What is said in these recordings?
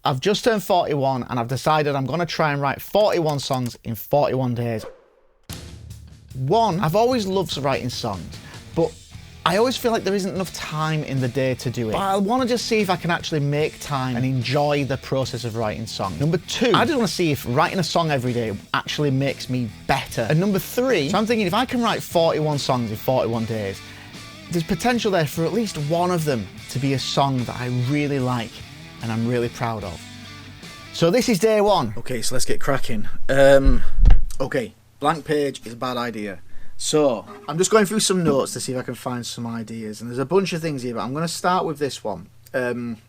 I've just turned 41 and I've decided I'm going to try and write 41 songs in 41 days. I've always loved writing songs, but I always feel like there isn't enough time in the day to do it. But I want to just see if I can actually make time and enjoy the process of writing songs. Number 2, I just want to see if writing a song every day actually makes me better. And number 3, so I'm thinking if I can write 41 songs in 41 days, there's potential there for at least one of them to be a song that I really like and I'm really proud of. So this is day 1. Okay, so let's get cracking. Okay, blank page is a bad idea. So, I'm just going through some notes to see if I can find some ideas. And there's a bunch of things here, but I'm going to start with this one. There's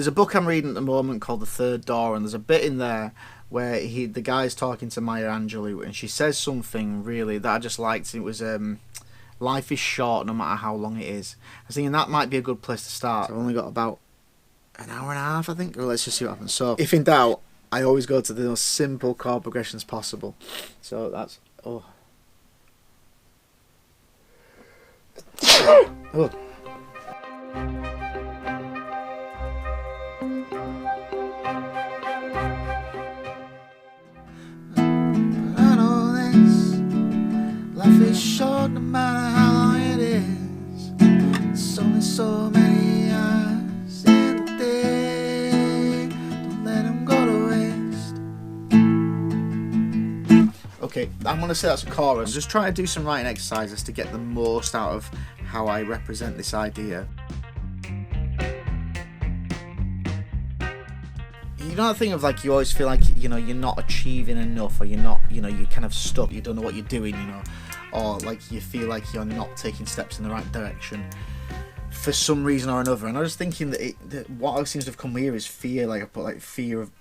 a book I'm reading at the moment called The Third Door, and there's a bit in there where the guy's talking to Maya Angelou, and she says something really that I just liked. It was, life is short no matter how long it is. I was thinking that might be a good place to start. I've only got about an hour and a half, I think. Well, let's just see what happens. So, if in doubt, I always go to the most simple chord progressions possible. So that's... Oh. Oh. I know this, life is short no matter how long it is. There's only so many hours in the day. Don't let them go to waste. Okay, I'm going to say that's a chorus. Just try to do some writing exercises to get the most out of how I represent this idea. You know that thing of like you always feel like, you know, you're not achieving enough, or you're not, you know, you're kind of stuck, you don't know what you're doing, you know, or like you feel like you're not taking steps in the right direction for some reason or another. And I was thinking that what seems to have come here is fear. Like I put like fear of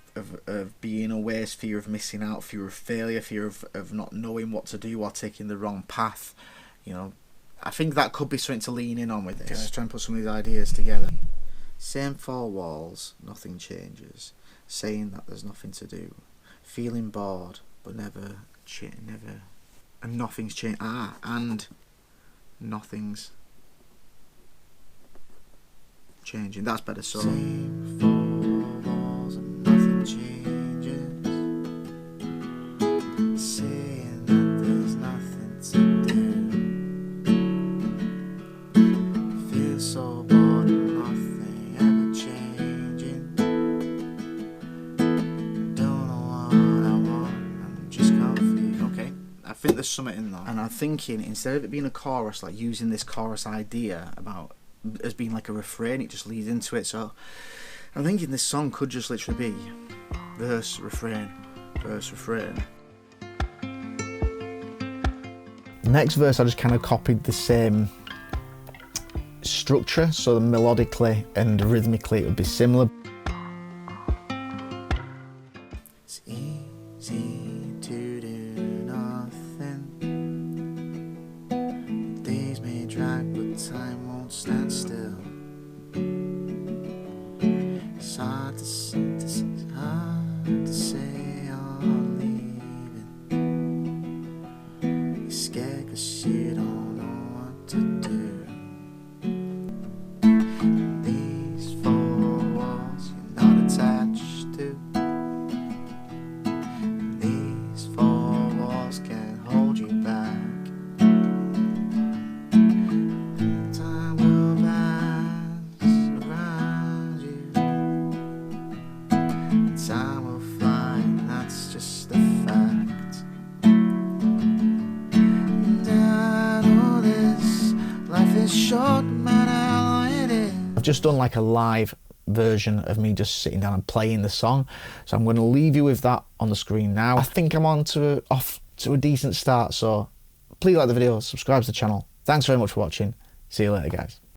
being a waste, fear of missing out, fear of failure, fear of not knowing what to do or taking the wrong path. You know, I think that could be something to lean in on with this. Let's try and put some of these ideas together. Same four walls, nothing changes. Saying that there's nothing to do. Feeling bored, but never, and nothing's changed. And nothing's changing. That's better. So. Same four walls and nothing changes. Saying that there's nothing to do. Feel so bored and nothing ever changing. Don't know what I want, I'm just confused. Okay, I think there's something in there. And I'm thinking, instead of it being a chorus, like using this chorus idea about as being like a refrain, it just leads into it. So I'm thinking this song could just literally be verse, refrain, verse, refrain. Next verse, I just kind of copied the same structure, so melodically and rhythmically it would be similar. It's easy to do nothing. Days may drag, but time won't stand still. It's hard to say I'm leaving. You're scared 'cause you don't know what to do. These four walls you're not attached to. These four walls can't hold you back. Time will pass around you. Time will fly, and that's just a fact. And I know this, life is short no matter how long it is. I've just done like a live version of me just sitting down and playing the song, so I'm going to leave you with that on the screen now. I think I'm off to a decent start, so please like the video, subscribe to the channel. Thanks very much for watching. See you later, guys.